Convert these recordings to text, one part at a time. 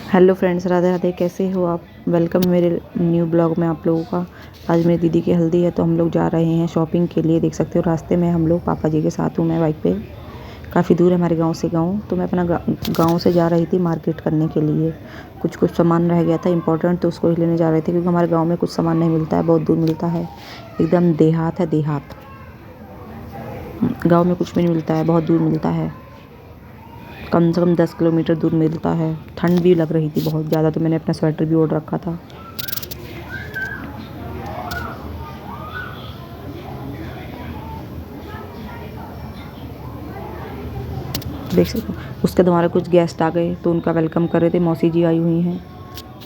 Hello friends, Radhe Radhe. कैसे हो आप? वेलकम मेरे न्यू ब्लॉग में आप लोगों का। आज मेरी दीदी की हल्दी है तो हम लोग जा रहे हैं शॉपिंग के लिए। देख सकते हो रास्ते में हम लोग, पापा जी के साथ हूँ मैं बाइक पे। काफ़ी दूर है हमारे गांव से गांव, तो मैं अपना गांव से जा रही थी मार्केट करने के लिए। कुछ सामान रह गया था इंपॉर्टेंट, तो उसको ही लेने जा रहे थे क्योंकि हमारे गाँव में कुछ सामान नहीं मिलता है, बहुत दूर मिलता है। एकदम देहात है, देहात। गाँव में कुछ भी नहीं मिलता है, बहुत दूर मिलता है। कम से कम 10 किलोमीटर दूर मिलता है। ठंड भी लग रही थी बहुत ज़्यादा, तो मैंने अपना स्वेटर भी ओढ़ रखा था। देख सकते हो उसके द्वारा कुछ गेस्ट आ गए तो उनका वेलकम कर रहे थे। मौसी जी आई हुई हैं।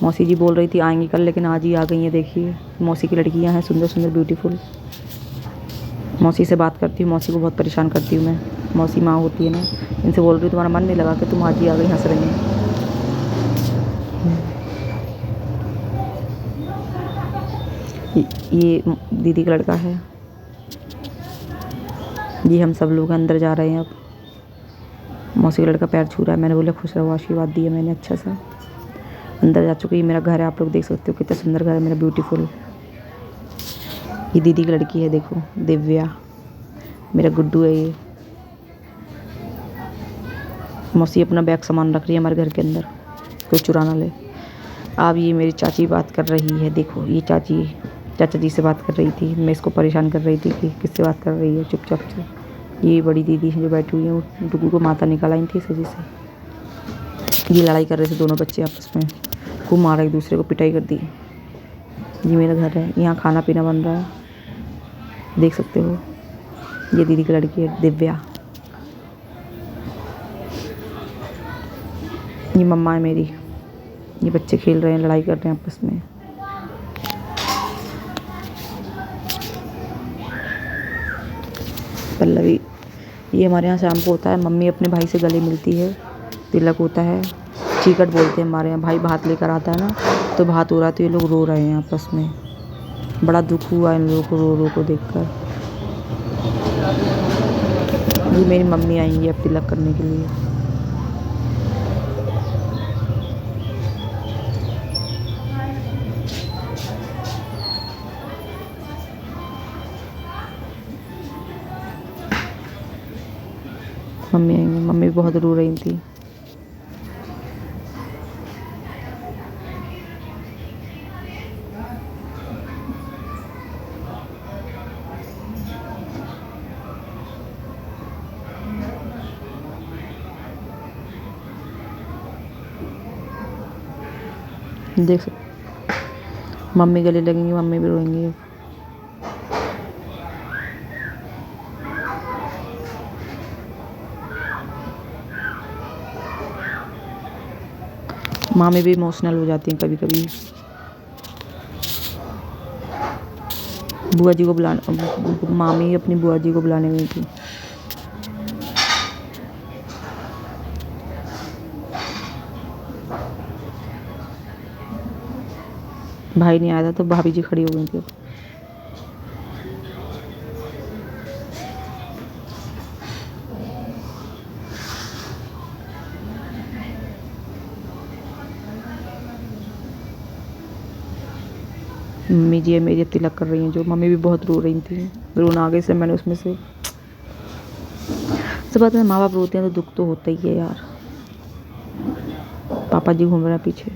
मौसी जी बोल रही थी आएंगी कल, लेकिन आज ही आ गई हैं। देखिए मौसी की लड़कियां हैं, सुंदर सुंदर ब्यूटीफुल। मौसी से बात करती हूँ, मौसी को बहुत परेशान करती हूँ मैं। मौसी माँ होती है ना, इनसे बोल रही हूँ तुम्हारा मन नहीं लगा कि तुम आज ही आ गई, हंस रही हैं। ये दीदी का लड़का है। ये हम सब लोग अंदर जा रहे हैं अब। मौसी का लड़का पैर छू रहा है, मैंने बोला खुश रहो, आशीर्वाद दिया मैंने अच्छा सा। अंदर जा चुके। ये मेरा घर है, आप लोग देख सकते हो कितना सुंदर घर है मेरा, ब्यूटीफुल। ये दीदी की लड़की है, देखो दिव्या। मेरा गुड्डू है ये। मौसी अपना बैग सामान रख रही है हमारे घर के अंदर, कोई चुरा ना ले। अब ये मेरी चाची बात कर रही है, देखो ये चाची चाचा जी से बात कर रही थी। मैं इसको परेशान कर रही थी कि किससे बात कर रही है, चुपचाप से। ये बड़ी दीदी है जो बैठी हुई है, वो डुगू को माता निकाल आई थी इस वजह से। ये लड़ाई कर रहे थे दोनों बच्चे आपस में, खूब मारा एक दूसरे को, पिटाई कर दी। ये मेरा घर है, यहाँ खाना पीना बन रहा है, देख सकते हो। ये दीदी की लड़की है दिव्या। ये मम्मा है मेरी। ये बच्चे खेल रहे हैं, लड़ाई कर रहे हैं आपस में। पल्लवी। ये हमारे यहाँ शाम को होता है, मम्मी अपने भाई से गले मिलती है, तिलक होता है। चीकट बोलते हैं हमारे यहाँ। भाई भात लेकर आता है ना, तो भात हो रहा है तो ये लोग रो रहे हैं आपस में। बड़ा दुख हुआ इन लोगों को रो रो को देखकर। ये मेरी मम्मी आएंगी अब तिलक करने के लिए। मम्मी आएंगी, मम्मी भी बहुत रो रही थी। देख सकते मम्मी गले लगेंगी, मम्मी भी रोएंगी। मामी भी इमोशनल हो जाती हैं कभी कभी। बुआ जी को बुलाने, मामी अपनी बुआ जी को बुलाने गई थी। भाई नहीं आया था तो भाभी जी खड़ी हो गई थी। मम्मी जी है मेरी, अब तिलक कर रही हैं जो। मम्मी भी बहुत रो रही थी, रोना आ गई से मैंने उसमें से। सब बात है, माँ बाप रोते हैं तो दुख तो होता ही है यार। पापा जी घूम रहे हैं पीछे।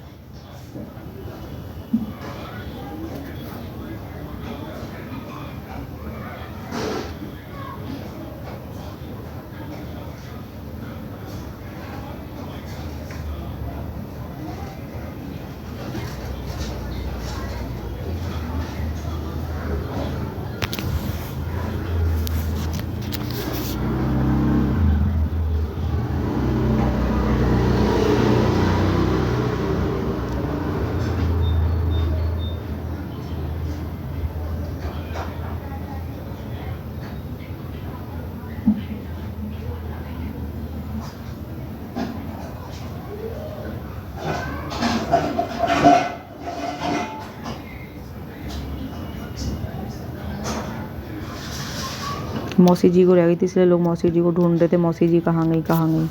मौसी जी को रह गई थी, इसलिए लोग मौसी जी को ढूंढ रहे थे, मौसी जी कहाँ गई कहाँ गई।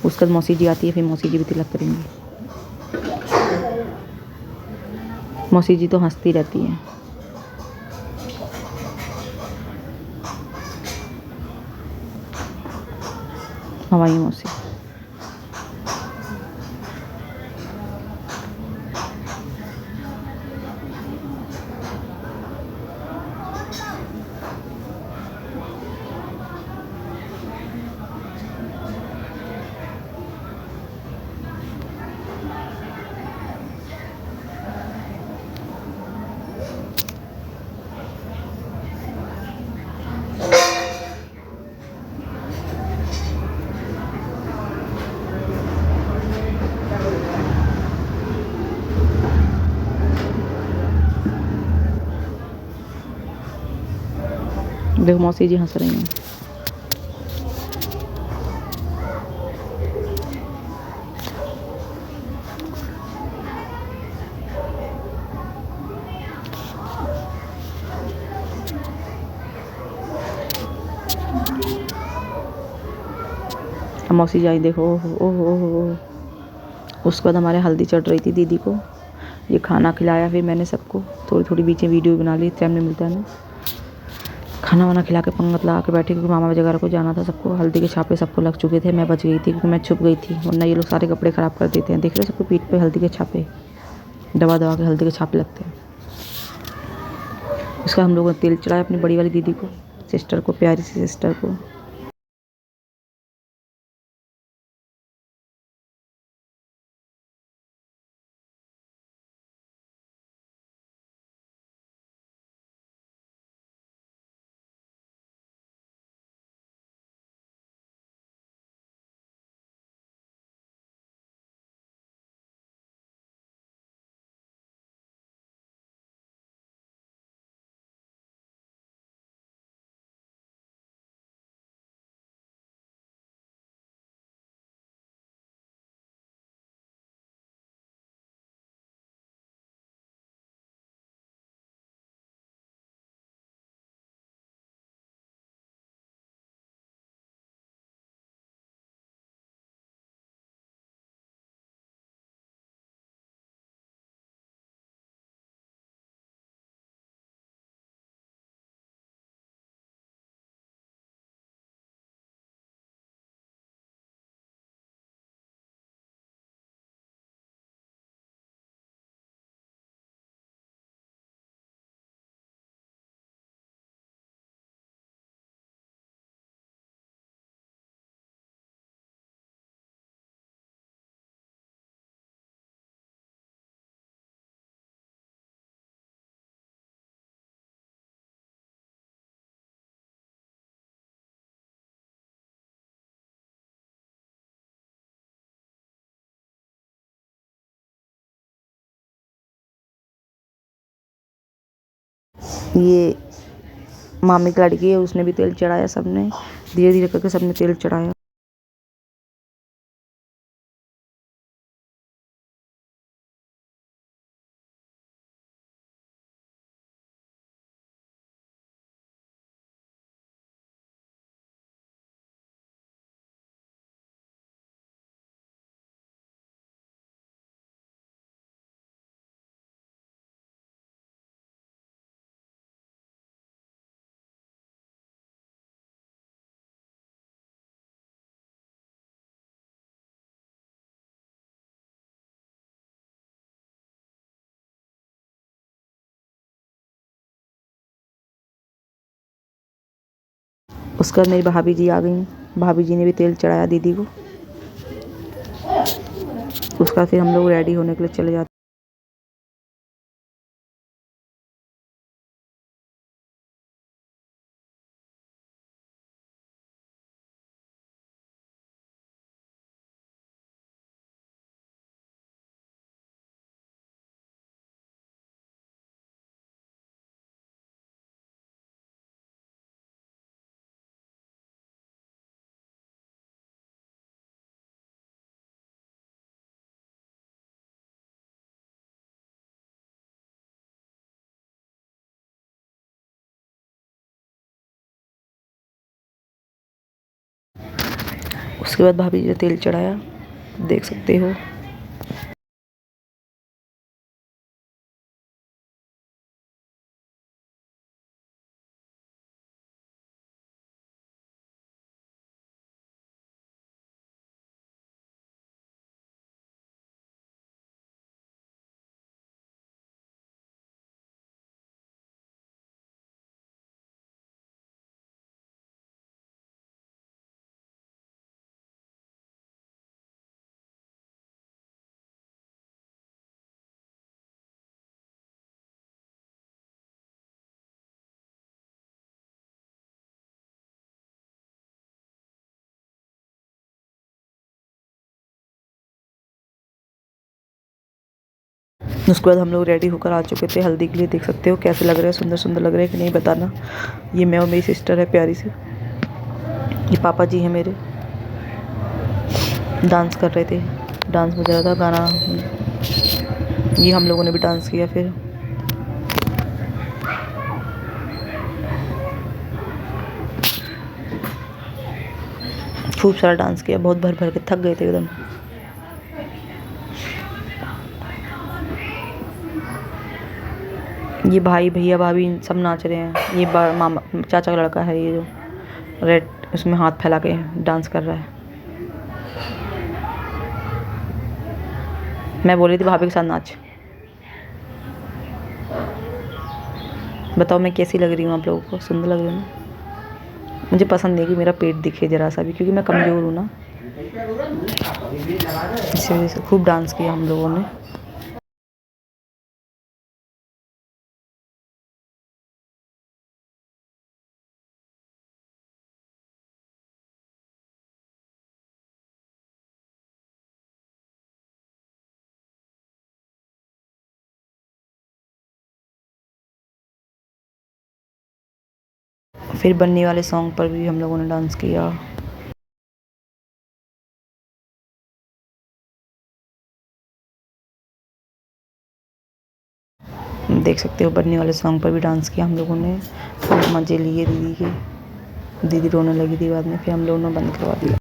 उसके बाद मौसी जी आती है, फिर मौसी जी भी तिलक करेंगी। मौसी जी तो हंसती रहती हैं। हमारी मौसी। देखो मौसी जी हंस रही हैं। अब मौसी जी आई, देखो ओह ओह ओह ओह। उसके बाद हमारे हल्दी चढ़ रही थी दीदी को। ये खाना खिलाया फिर मैंने सबको, थोड़ी थोड़ी बीच में वीडियो बना ली, टाइम नहीं मिलता है ना। खाना वाना खिला के पंगत लगा के बैठे, क्योंकि मामा वगैरह को जाना था सबको। हल्दी के छापे सबको लग चुके थे, मैं बच गई थी क्योंकि मैं छुप गई थी, वरना ये लोग सारे कपड़े ख़राब कर देते हैं। देख रहे हो सबको पीठ पे हल्दी के छापे, दबा दबा के हल्दी के छापे लगते हैं। उसका हम लोगों ने तेल चढ़ाया अपनी बड़ी वाली दीदी को, सिस्टर को, प्यारी सी सिस्टर को। ये मामी की लड़की है, उसने भी तेल चढ़ाया, सबने धीरे धीरे करके सबने तेल चढ़ाया। उसके बाद मेरी भाभी जी आ गई, भाभी जी ने भी तेल चढ़ाया दीदी को। उसके बाद फिर हम लोग रेडी होने के लिए चले जाते। उसके बाद भाभी जी ने तेल चढ़ाया, देख सकते हो। उसके बाद हम लोग रेडी होकर आ चुके थे हल्दी के लिए। देख सकते हो कैसे लग रहे हैं, सुंदर सुंदर लग रहे हैं कि नहीं बताना। ये मैं और मेरी सिस्टर है प्यारी सी। ये पापा जी हैं मेरे, डांस कर रहे थे, डांस बज रहा था गाना। ये हम लोगों ने भी डांस किया। फिर खूब सारा डांस किया, बहुत भर भर के थक गए थे एकदम। ये भाई भैया भाभी सब नाच रहे हैं। ये मामा चाचा का लड़का है, ये जो रेड उसमें हाथ फैला के डांस कर रहा है। मैं बोल रही थी भाभी के साथ नाच। बताओ मैं कैसी लग रही हूँ आप लोगों को? सुंदर लग रही हूँ ना? मुझे पसंद नहीं कि मेरा पेट दिखे ज़रा सा भी, क्योंकि मैं कमज़ोर हूँ ना, इसी वजह से। खूब डांस किया हम लोगों ने। फिर बनने वाले सॉन्ग पर भी हम लोगों ने डांस किया। देख सकते हो बनने वाले सॉन्ग पर भी डांस किया हम लोगों ने। खूब मज़े लिए दीदी के। दीदी रोने लगी थी बाद में, फिर हम लोगों ने बंद करवा दिया।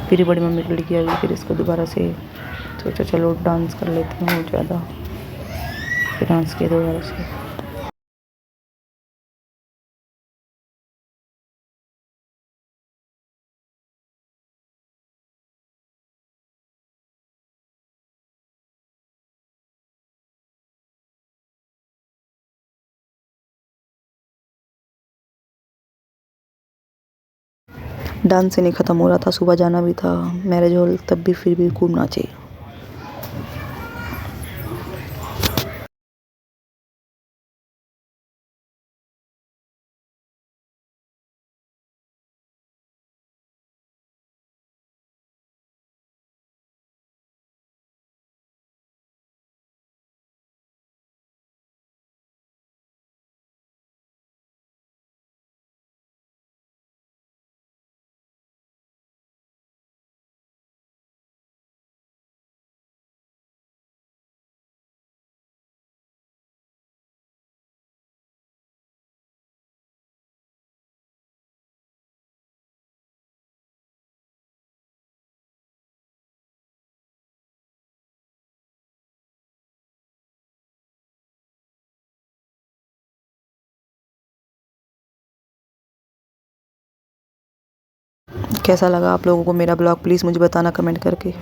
फिर बड़ी मम्मी की लड़की आ गई, फिर इसको दोबारा से सोचा चलो डांस कर लेते हैं और ज़्यादा। फिर डांस किया दोबारा से। डांस से नहीं ख़त्म हो रहा था, सुबह जाना भी था मैरिज हॉल, तब भी फिर भी खूब नाचे। कैसा लगा आप लोगों को मेरा ब्लॉग? प्लीज़ मुझे बताना कमेंट करके।